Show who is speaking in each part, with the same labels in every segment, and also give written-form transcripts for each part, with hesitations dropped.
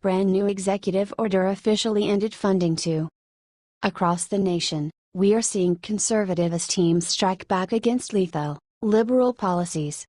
Speaker 1: brand new executive order officially ended funding to. Across the nation, we are seeing conservativist teams strike back against lethal, liberal policies.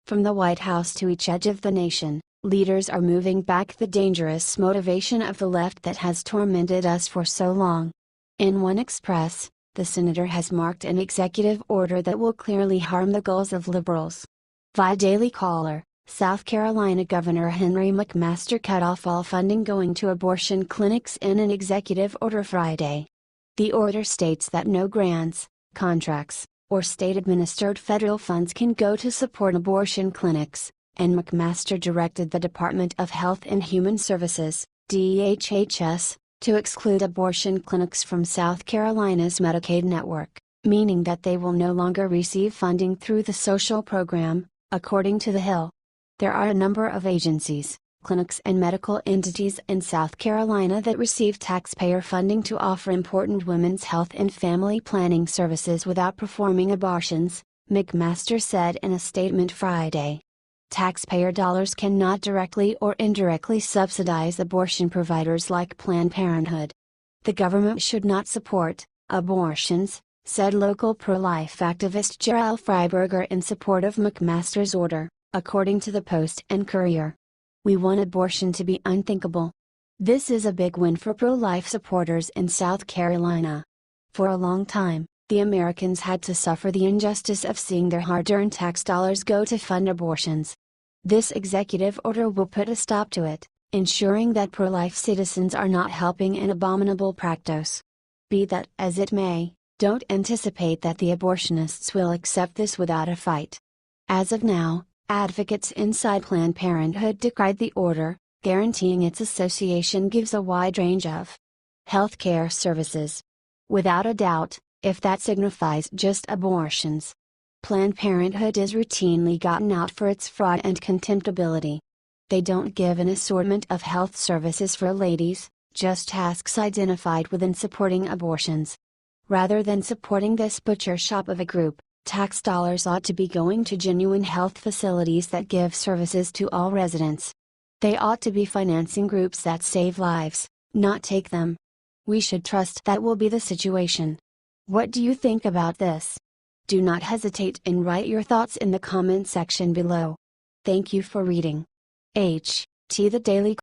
Speaker 1: From the White House to each edge of the nation, leaders are moving back the dangerous motivation of the left that has tormented us for so long. In one express, the senator has marked an executive order that will clearly harm the goals of liberals. Via Daily Caller, South Carolina Governor Henry McMaster cut off all funding going to abortion clinics in an executive order Friday. The order states that no grants, contracts, or state-administered federal funds can go to support abortion clinics, and McMaster directed the Department of Health and Human Services, DHHS, to exclude abortion clinics from South Carolina's Medicaid network, meaning that they will no longer receive funding through the social program, according to The Hill. There are a number of agencies, clinics and medical entities in South Carolina that receive taxpayer funding to offer important women's health and family planning services without performing abortions, McMaster said in a statement Friday. Taxpayer dollars cannot directly or indirectly subsidize abortion providers like Planned Parenthood. The government should not support abortions, said local pro-life activist Gerald Freiberger in support of McMaster's order, according to the Post and Courier. We want abortion to be unthinkable. This is a big win for pro-life supporters in South Carolina. For a long time, the Americans had to suffer the injustice of seeing their hard-earned tax dollars go to fund abortions. This executive order will put a stop to it, ensuring that pro-life citizens are not helping an abominable practice. Be that as it may, don't anticipate that the abortionists will accept this without a fight. As of now, advocates inside Planned Parenthood decried the order, guaranteeing its association gives a wide range of healthcare services. Without a doubt, if that signifies just abortions. Planned Parenthood is routinely gotten out for its fraud and contemptibility. They don't give an assortment of health services for ladies, just tasks identified within supporting abortions. Rather than supporting this butcher shop of a group, tax dollars ought to be going to genuine health facilities that give services to all residents. They ought to be financing groups that save lives, not take them. We should trust that will be the situation. What do you think about this? Do not hesitate and write your thoughts in the comment section below. Thank you for reading. The Daily.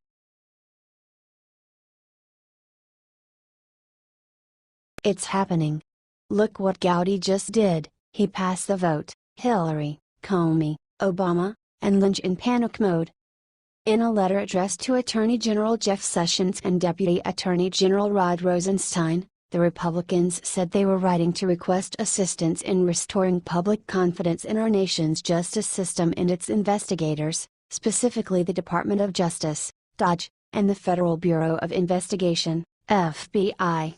Speaker 1: It's happening. Look what Gowdy just did. He passed the vote. Hillary, Comey, Obama, and Lynch in panic mode. In a letter addressed to Attorney General Jeff Sessions and Deputy Attorney General Rod Rosenstein, the Republicans said they were writing to request assistance in restoring public confidence in our nation's justice system and its investigators, specifically the Department of Justice, DOJ, and the Federal Bureau of Investigation, FBI.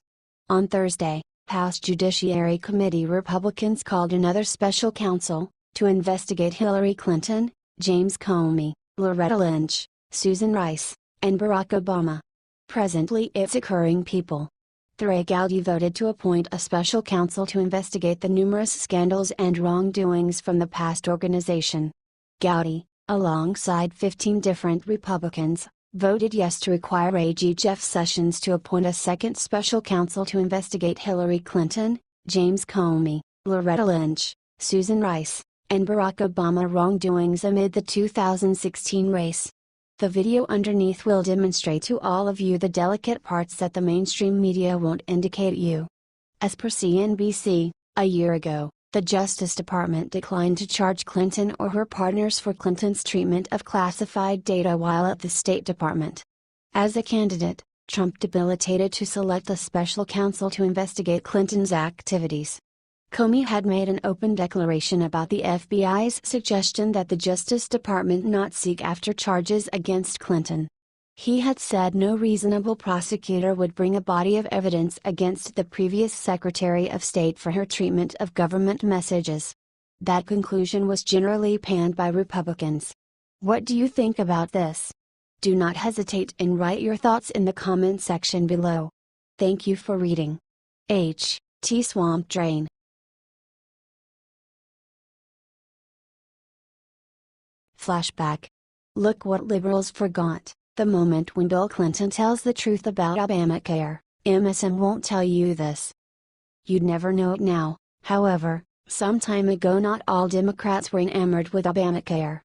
Speaker 1: On Thursday, House Judiciary Committee Republicans called another special counsel, to investigate Hillary Clinton, James Comey, Loretta Lynch, Susan Rice, and Barack Obama. Presently it's occurring people. Gowdy voted to appoint a special counsel to investigate the numerous scandals and wrongdoings from the past organization. Gowdy, alongside 15 different Republicans, voted yes to require AG Jeff Sessions to appoint a second special counsel to investigate Hillary Clinton, James Comey, Loretta Lynch, Susan Rice, and Barack Obama wrongdoings amid the 2016 race. The video underneath will demonstrate to all of you the delicate parts that the mainstream media won't indicate you. As per CNBC, a year ago, the Justice Department declined to charge Clinton or her partners for Clinton's treatment of classified data while at the State Department. As a candidate, Trump debilitated to select a special counsel to investigate Clinton's activities. Comey had made an open declaration about the FBI's suggestion that the Justice Department not seek after charges against Clinton. He had said no reasonable prosecutor would bring a body of evidence against the previous Secretary of State for her treatment of government messages. That conclusion was generally panned by Republicans. What do you think about this? Do not hesitate and write your thoughts in the comment section below. Thank you for reading. Swamp Drain. Flashback. Look what liberals forgot. The moment when Bill Clinton tells the truth about Obamacare, MSM won't tell you this. You'd never know it now, however. Some time ago not all Democrats were enamored with Obamacare.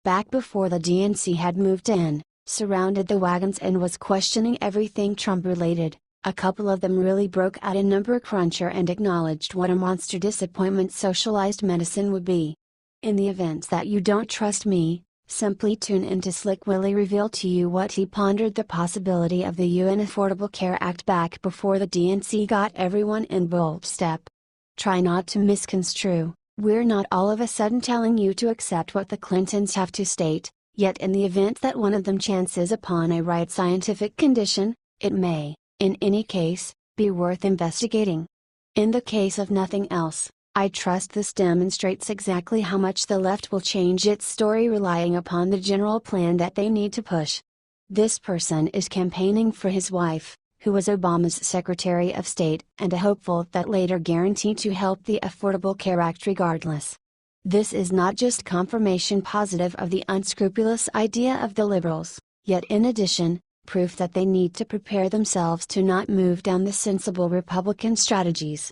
Speaker 1: Back before the DNC had moved in, surrounded the wagons and was questioning everything Trump-related, a couple of them really broke out a number cruncher and acknowledged what a monster disappointment socialized medicine would be. In the event that you don't trust me, simply tune in to Slick Willie reveal to you what he pondered the possibility of the UN Affordable Care Act back before the DNC got everyone in bold step. Try not to misconstrue, we're not all of a sudden telling you to accept what the Clintons have to state, yet in the event that one of them chances upon a right scientific condition, it may, in any case, be worth investigating. In the case of nothing else, I trust this demonstrates exactly how much the left will change its story relying upon the general plan that they need to push. This person is campaigning for his wife, who was Obama's Secretary of State and a hopeful that later guaranteed to help the Affordable Care Act regardless. This is not just confirmation positive of the unscrupulous idea of the liberals, yet in addition, proof that they need to prepare themselves to not move down the sensible Republican strategies.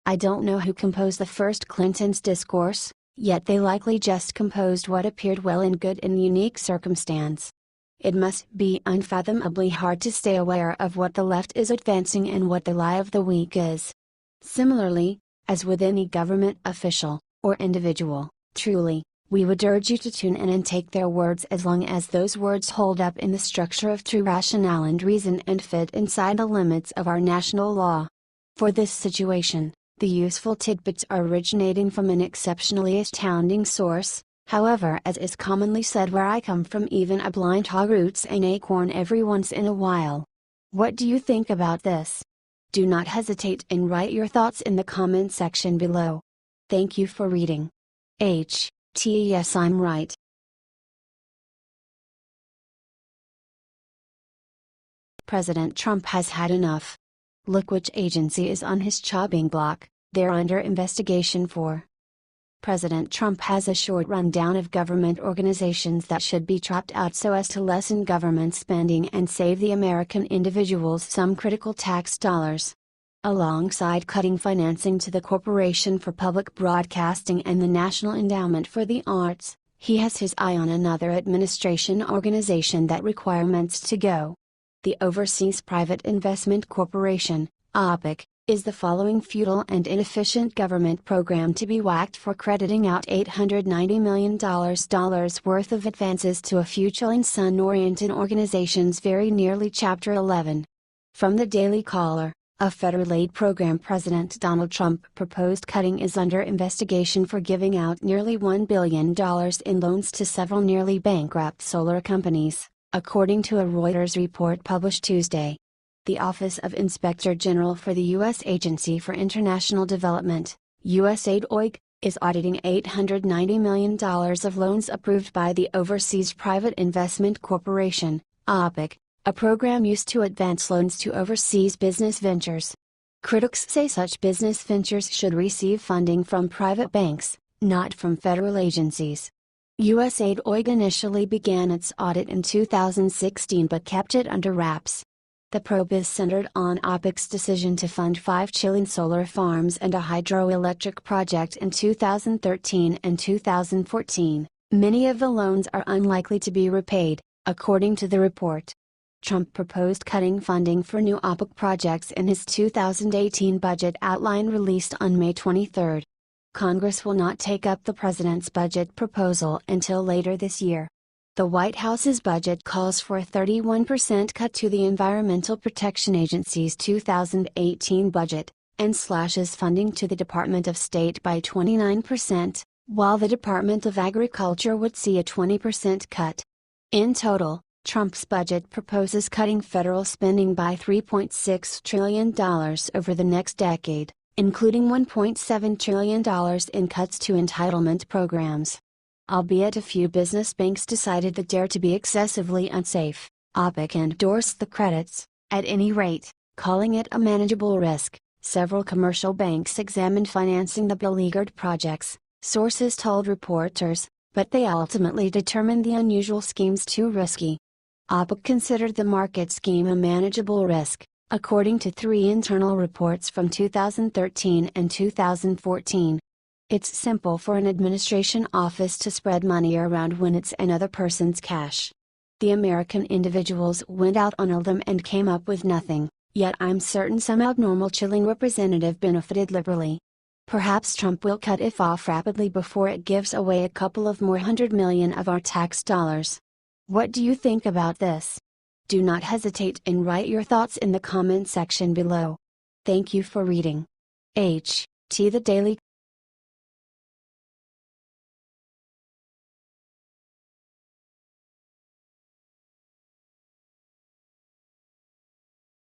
Speaker 1: I don't know who composed the first Clinton's discourse, yet they likely just composed what appeared well and good in unique circumstance. It must be unfathomably hard to stay aware of what the left is advancing and what the lie of the week is. Similarly, as with any government official, or individual, truly, we would urge you to tune in and take their words as long as those words hold up in the structure of true rationale and reason and fit inside the limits of our national law. For this situation, the useful tidbits are originating from an exceptionally astounding source. However, as is commonly said where I come from, even a blind hog roots an acorn every once in a while. What do you think about this? Do not hesitate and write your thoughts in the comment section below. Thank you for reading. Yes, I'm right. President Trump has had enough. Look which agency is on his chopping block. They're under investigation for. President Trump has a short rundown of government organizations that should be chopped out so as to lessen government spending and save the American individuals some critical tax dollars. Alongside cutting financing to the Corporation for Public Broadcasting and the National Endowment for the Arts, he has his eye on another administration organization that requirements to go. The Overseas Private Investment Corporation, OPIC, is the following futile and inefficient government program to be whacked for crediting out $890 million worth of advances to a few Chilean sun-oriented organizations very nearly Chapter 11. From the Daily Caller, a federal aid program President Donald Trump proposed cutting is under investigation for giving out nearly $1 billion in loans to several nearly bankrupt solar companies, according to a Reuters report published Tuesday. The Office of Inspector General for the U.S. Agency for International Development, USAID OIG, is auditing $890 million of loans approved by the Overseas Private Investment Corporation, OPIC, a program used to advance loans to overseas business ventures. Critics say such business ventures should receive funding from private banks, not from federal agencies. USAID OIG initially began its audit in 2016 but kept it under wraps. The probe is centered on OPIC's decision to fund 5 Chilean solar farms and a hydroelectric project in 2013 and 2014. Many of the loans are unlikely to be repaid, according to the report. Trump proposed cutting funding for new OPIC projects in his 2018 budget outline released on May 23. Congress will not take up the president's budget proposal until later this year. The White House's budget calls for a 31% cut to the Environmental Protection Agency's 2018 budget, and slashes funding to the Department of State by 29%, while the Department of Agriculture would see a 20% cut. In total, Trump's budget proposes cutting federal spending by $3.6 trillion over the next decade, including $1.7 trillion in cuts to entitlement programs. Albeit a few business banks decided the dare to be excessively unsafe, OPIC endorsed the credits, at any rate, calling it a manageable risk. Several commercial banks examined financing the beleaguered projects, sources told reporters, but they ultimately determined the unusual schemes too risky. OPEC considered the market scheme a manageable risk, according to 3 internal reports from 2013 and 2014. It's simple for an administration office to spread money around when it's another person's cash. The American individuals went out on a limb and came up with nothing, yet I'm certain some abnormal chilling representative benefited liberally. Perhaps Trump will cut it off rapidly before it gives away a couple of more $100 million of our tax dollars. What do you think about this? Do not hesitate and write your thoughts in the comment section below. Thank you for reading. The Daily